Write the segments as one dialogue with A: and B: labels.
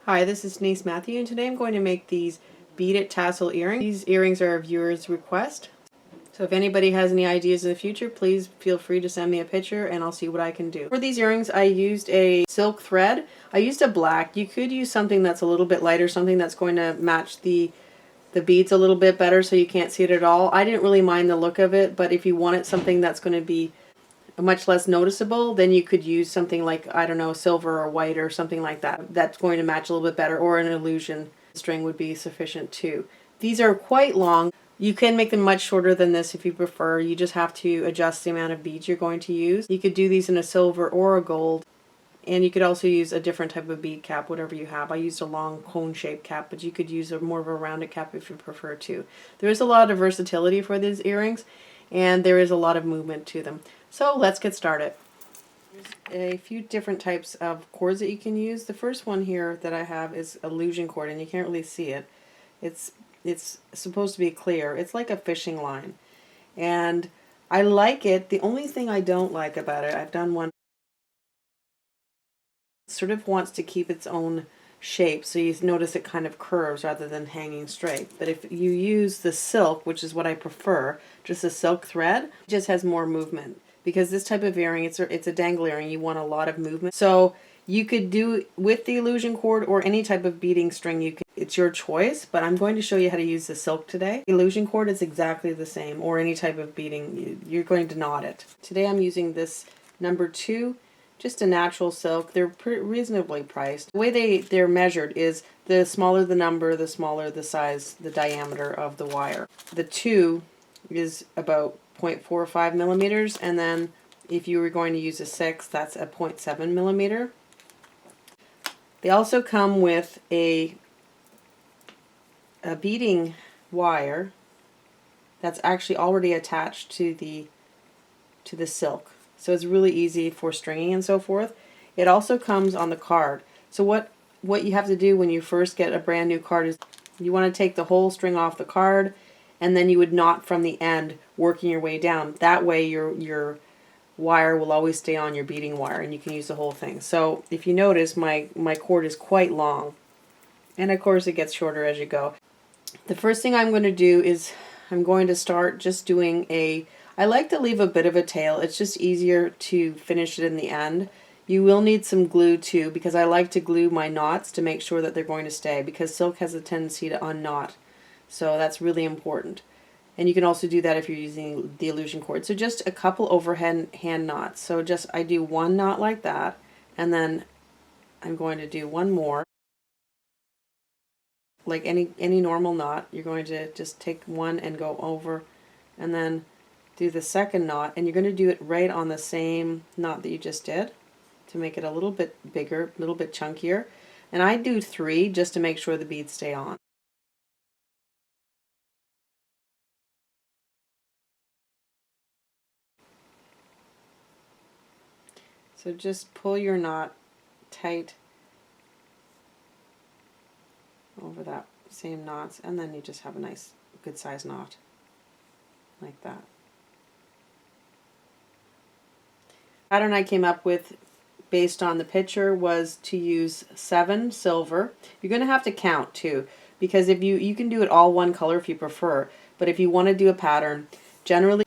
A: Hi, this is Denise Mathew, and today I'm going to make these beaded tassel earrings. These earrings are a viewer's request. So if anybody has any ideas in the future, please feel free to send me a picture and I'll see what I can do. For these earrings, I used a silk thread. I used a black. You could use something that's a little bit lighter, something that's going to match the beads a little bit better so you can't see it at all. I didn't really mind the look of it, but if you wanted something that's going to be much less noticeable, then you could use something like, I don't know, silver or white or something like that. That's going to match a little bit better, or an illusion string would be sufficient too. These are quite long. You can make them much shorter than this if you prefer. You just have to adjust the amount of beads you're going to use. You could do these in a silver or a gold, and you could also use a different type of bead cap, whatever you have. I used a long cone-shaped cap, but you could use more of a rounded cap if you prefer to. There is a lot of versatility for these earrings, and there is a lot of movement to them. So let's get started. There's a few different types of cords that you can use. The first one here that I have is illusion cord, and you can't really see it. It's supposed to be clear. It's like a fishing line, and I like it. The only thing I don't like about it, I've done one, sort of wants to keep its own shape, so you notice it kind of curves rather than hanging straight. But if you use the silk, which is what I prefer, just a silk thread, it just has more movement. Because this type of earring, it's a dangle earring, you want a lot of movement. So you could do with the illusion cord or any type of beading string. It's your choice, but I'm going to show you how to use the silk today. The illusion cord is exactly the same, or any type of beading. You're going to knot it. Today I'm using this number 2, just a natural silk. They're reasonably priced. The way they're measured is the smaller the number, the smaller the size, the diameter of the wire. The 2 is about 0.45 millimeters, and then if you were going to use a 6, that's a 0.7 millimeter. They also come with a beading wire that's actually already attached to the silk, so it's really easy for stringing and so forth. It also comes on the card. So what you have to do when you first get a brand new card is you want to take the whole string off the card, and then you would knot from the end, working your way down. That way your wire will always stay on your beading wire, and you can use the whole thing. So if you notice, my cord is quite long, and of course it gets shorter as you go. The first thing I'm going to do is I'm going to start just doing I like to leave a bit of a tail. It's just easier to finish it in the end. You will need some glue too, because I like to glue my knots to make sure that they're going to stay, because silk has a tendency to unknot. So that's really important. And you can also do that if you're using the illusion cord. So just a couple overhead hand knots. So I do one knot like that, and then I'm going to do one more. Like any normal knot, you're going to just take one and go over, and then do the second knot, and you're going to do it right on the same knot that you just did to make it a little bit bigger, a little bit chunkier. And I do 3 just to make sure the beads stay on. So just pull your knot tight over that same knots, and then you just have a nice good size knot like that. The pattern I came up with based on the picture was to use 7 silver. You're going to have to count too, because if you can do it all one color if you prefer, but if you want to do a pattern, generally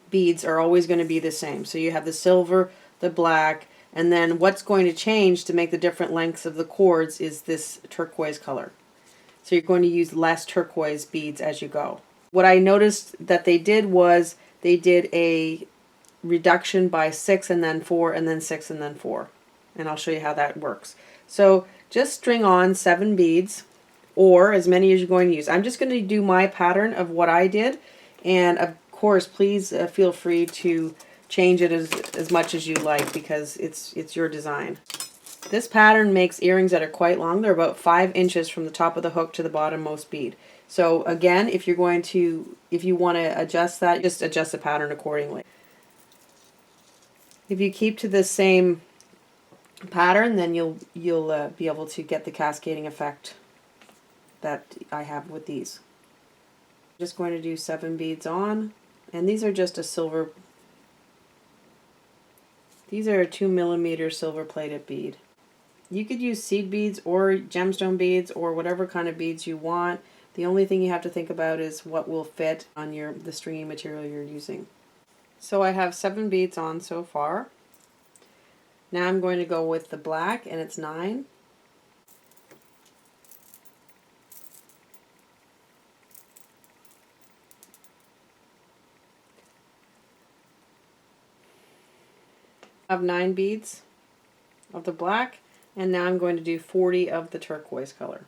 A: beads are always going to be the same. So you have the silver, the black, and then what's going to change to make the different lengths of the cords is this turquoise color. So you're going to use less turquoise beads as you go. What I noticed that they did was they did a reduction by 6 and then 4 and then 6 and then 4. And I'll show you how that works. So just string on 7 beads, or as many as you're going to use. I'm just going to do my pattern of what I did, and of course please feel free to change it as much as you like, because it's your design. This pattern makes earrings that are quite long. They're about 5 inches from the top of the hook to the bottommost bead. So again, if you want to adjust that, just adjust the pattern accordingly. If you keep to the same pattern, then you'll be able to get the cascading effect that I have with these. I'm just going to do 7 beads on, and these are just a silver. These are a 2 millimeter silver plated bead. You could use seed beads or gemstone beads or whatever kind of beads you want. The only thing you have to think about is what will fit on the stringy material you're using. So I have 7 beads on so far. Now I'm going to go with the black, and it's 9. I have 9 beads of the black, and now I'm going to do 40 of the turquoise color.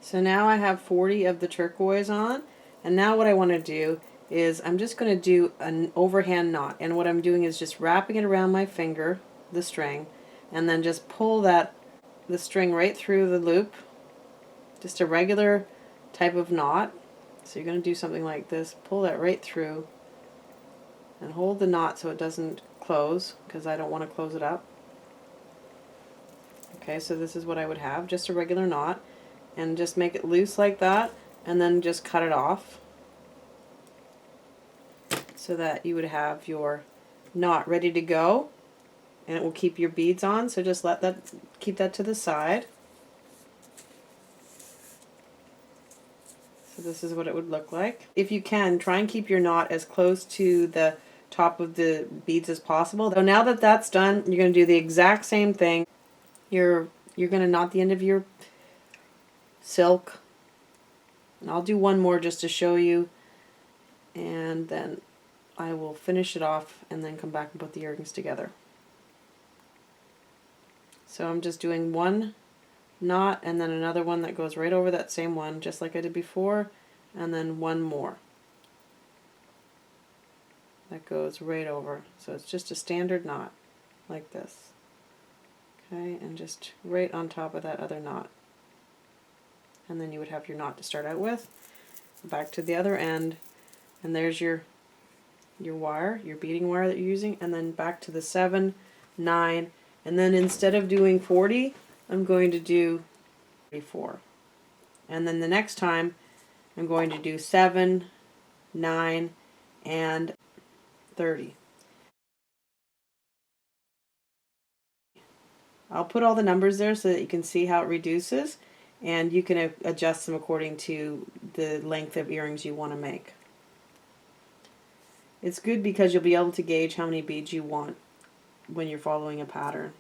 A: So now I have 40 of the turquoise on, and now what I want to do is I'm just going to do an overhand knot, and what I'm doing is just wrapping it around my finger, the string, and then just pull the string right through the loop, just a regular type of knot. So you're going to do something like this, pull that right through, and hold the knot so it doesn't close, because I don't want to close it up. Okay, so this is what I would have, just a regular knot. And just make it loose like that, and then just cut it off so that you would have your knot ready to go, and it will keep your beads on. So just keep that to the side. So this is what it would look like. If you can, try and keep your knot as close to the top of the beads as possible. So now that that's done, you're going to do the exact same thing. You're going to knot the end of your silk, and I'll do one more just to show you, and then I will finish it off and then come back and put the earrings together. So I'm just doing one knot and then another one that goes right over that same one, just like I did before, and then one more that goes right over. So it's just a standard knot like this. Okay, and just right on top of that other knot. And then you would have your knot to start out with. Back to the other end, and there's your wire, your beading wire that you're using, and then back to the 7, 9, and then instead of doing 40, I'm going to do 34. And then the next time, I'm going to do 7, 9, and 30. I'll put all the numbers there so that you can see how it reduces, and you can adjust them according to the length of earrings you want to make. It's good because you'll be able to gauge how many beads you want when you're following a pattern.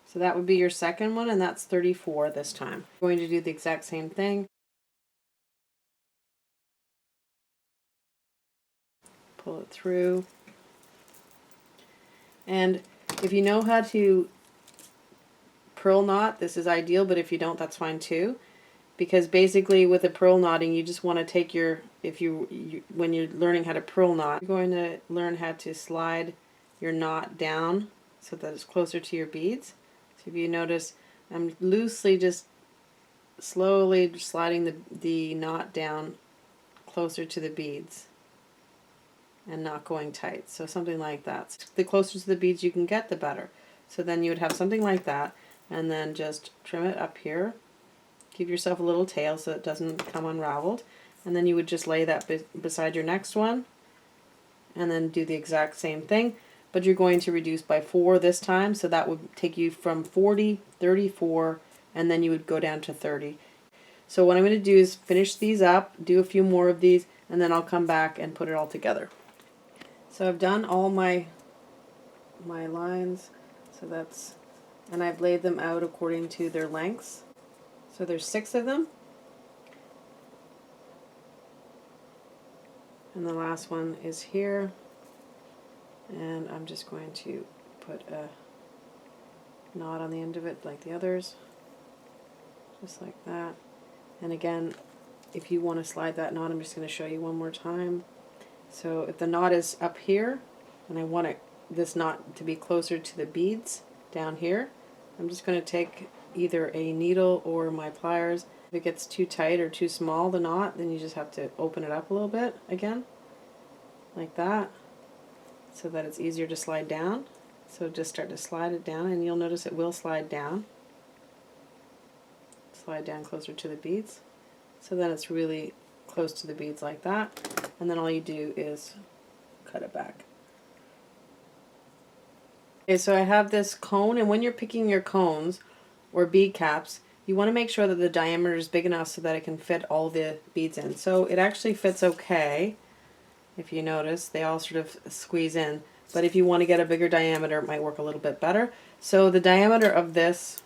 A: So that would be your second one, and that's 34 this time. I'm going to do the exact same thing. Pull it through. And if you know how to purl knot, this is ideal, but if you don't, that's fine too. Because basically with a purl knotting, you just want to take your, when you're learning how to purl knot, you're going to learn how to slide your knot down so that it's closer to your beads. So if you notice, I'm loosely just slowly sliding the knot down closer to the beads and not going tight. So something like that. The closer to the beads you can get, the better. So then you would have something like that, and then just trim it up here. Give yourself a little tail so it doesn't come unraveled, and then you would just lay that beside your next one, and then do the exact same thing, but you're going to reduce by 4 this time, so that would take you from 40, 34, and then you would go down to 30. So what I'm going to do is finish these up, do a few more of these, and then I'll come back and put it all together. So I've done all my lines, so that's, and I've laid them out according to their lengths. So there's 6 of them, and the last one is here, and I'm just going to put a knot on the end of it like the others, just like that. And again, if you want to slide that knot, I'm just going to show you one more time. So if the knot is up here, and I want this knot to be closer to the beads down here, I'm just going to take either a needle or my pliers. If it gets too tight or too small, the knot, then you just have to open it up a little bit again, like that, so that it's easier to slide down. So just start to slide it down, and you'll notice it will slide down. Slide down closer to the beads, so then it's really close to the beads like that, and then all you do is cut it back. Okay, so I have this cone, and when you're picking your cones or bead caps, you want to make sure that the diameter is big enough so that it can fit all the beads in. So it actually fits okay. If you notice, they all sort of squeeze in, but if you want to get a bigger diameter, it might work a little bit better. So the diameter of this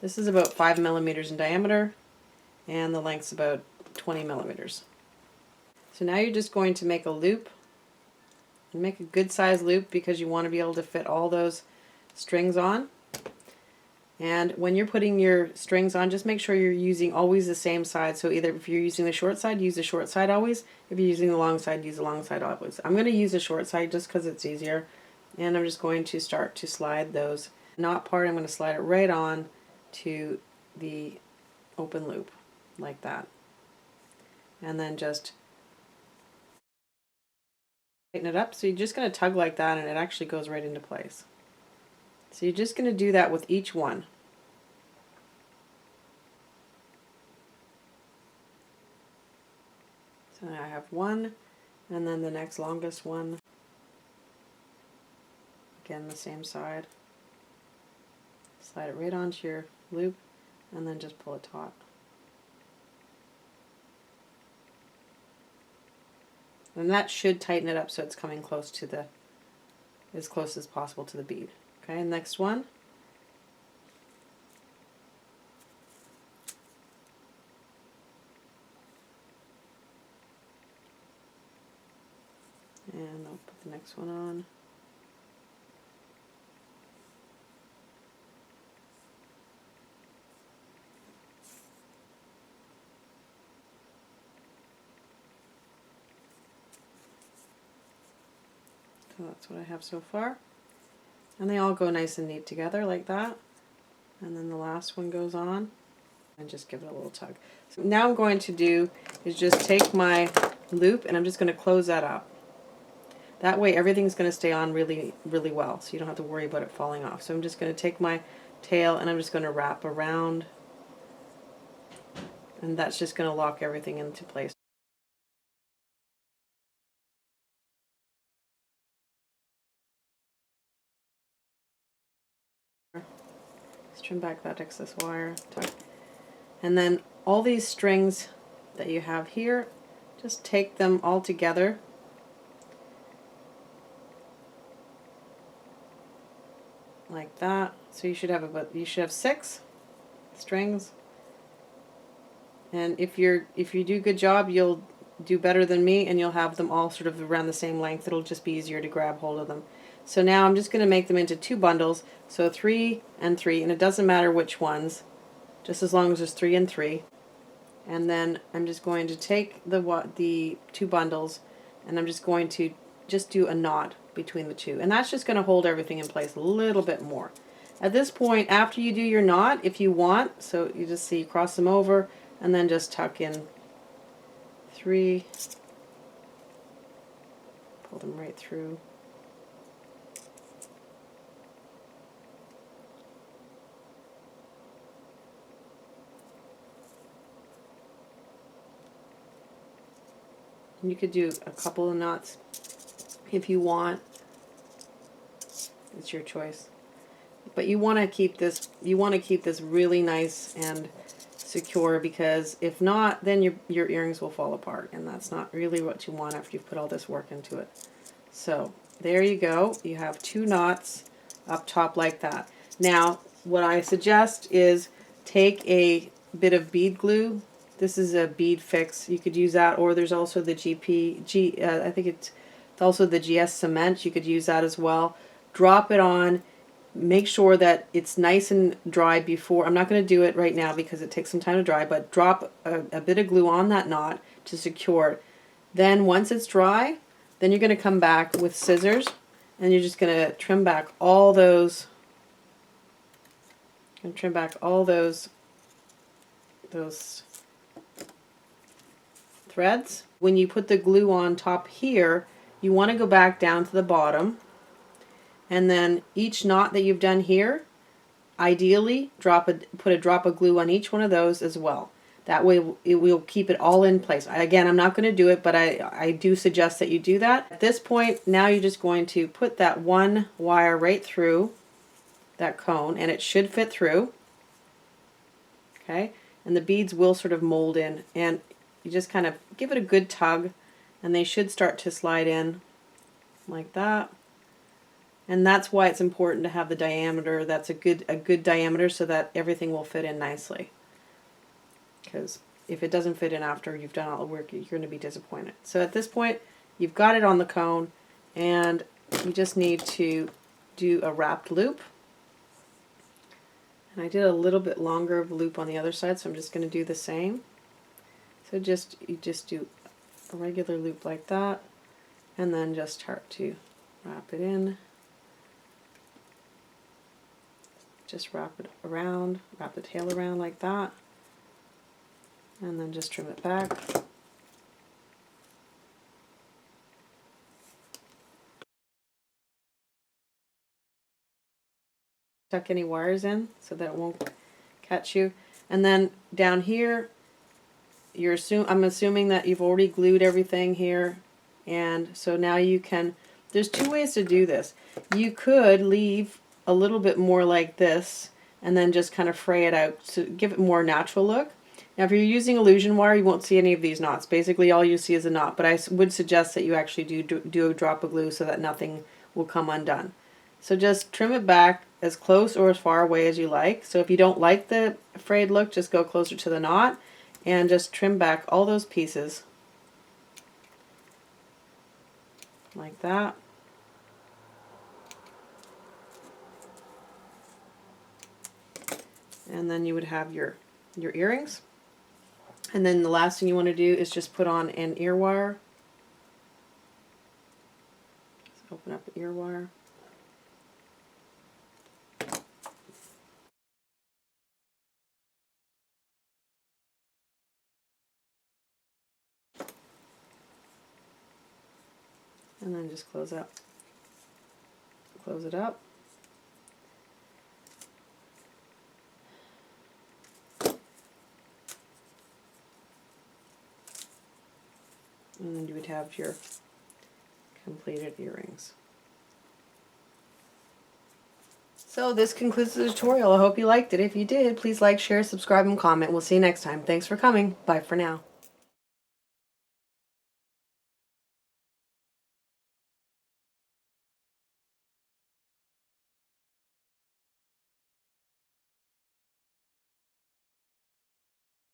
A: is about 5 millimeters in diameter, and the length's about 20 millimeters. So now you're just going to make a loop, and make a good size loop because you want to be able to fit all those strings on. And when you're putting your strings on, just make sure you're using always the same side. So either if you're using the short side, use the short side always. If you're using the long side, use the long side always. I'm going to use the short side just because it's easier. And I'm just going to start to slide those knot part. I'm going to slide it right on to the open loop like that. And then just tighten it up. So you're just going to tug like that, and it actually goes right into place. So you're just going to do that with each one. So now I have one, and then the next longest one. Again, the same side. Slide it right onto your loop, and then just pull it taut. And that should tighten it up so it's coming close to the, as close as possible to the bead. Okay, next one. And I'll put the next one on. So that's what I have so far. And they all go nice and neat together like that. And then the last one goes on, and just give it a little tug. So now I'm going to do is just take my loop, and I'm just going to close that up. That way everything's going to stay on really, really well, so you don't have to worry about it falling off. So I'm just going to take my tail, and I'm just going to wrap around, and that's just going to lock everything into place. Just trim back that excess wire, tuck. And then all these strings that you have here, just take them all together. Like that. So you should have 6 strings. And if you do a good job, you'll do better than me, and you'll have them all sort of around the same length. It'll just be easier to grab hold of them. So now I'm just going to make them into 2 bundles, so 3 and 3, and it doesn't matter which ones, just as long as there's 3 and 3. And then I'm just going to take the 2 bundles, and I'm just going to just do a knot between the 2, and that's just going to hold everything in place a little bit more. At this point, after you do your knot, if you want, so you just see, cross them over, and then just tuck in 3, pull them right through. You could do a couple of knots if you want. It's your choice. But you want to keep this really nice and secure, because if not, then your earrings will fall apart, and that's not really what you want after you've put all this work into it. So there you go. You have 2 knots up top like that. Now what I suggest is take a bit of bead glue. This is a bead fix. You could use that, or there's also the I think it's also the GS cement. You could use that as well. Drop it on. Make sure that it's nice and dry before. I'm not going to do it right now because it takes some time to dry, but drop a bit of glue on that knot to secure it. Then once it's dry, then you're going to come back with scissors, and you're just going to trim back all those, those threads. When you put the glue on top here, you want to go back down to the bottom, and then each knot that you've done here, ideally put a drop of glue on each one of those as well. That way it will keep it all in place. Again, I'm not going to do it, but I do suggest that you do that. At this point, now you're just going to put that one wire right through that cone, and it should fit through. Okay, and the beads will sort of mold in, and you just kind of give it a good tug, and they should start to slide in like that. And that's why it's important to have the diameter that's a good diameter, so that everything will fit in nicely. Because if it doesn't fit in after you've done all the work, you're going to be disappointed. So at this point, you've got it on the cone, and you just need to do a wrapped loop. And I did a little bit longer of a loop on the other side, so I'm just going to do the same. So you just do a regular loop like that, and then just start to wrap it in. Just wrap it around, wrap the tail around like that, and then just trim it back. Tuck any wires in so that it won't catch you. And then down here, I'm assuming that you've already glued everything here, and so now you can, there's two ways to do this. You could leave a little bit more like this and then just kind of fray it out to give it more natural look. Now if you're using illusion wire, you won't see any of these knots. Basically all you see is a knot, but I would suggest that you actually do a drop of glue so that nothing will come undone. So just trim it back as close or as far away as you like. So if you don't like the frayed look, just go closer to the knot and just trim back all those pieces like that. And then you would have your earrings. And then the last thing you want to do is just put on an ear wire. Just open up the ear wire. And then just close it up. And then you would have your completed earrings. So this concludes the tutorial. I hope you liked it. If you did, please like, share, subscribe, and comment. We'll see you next time. Thanks for coming. Bye for now.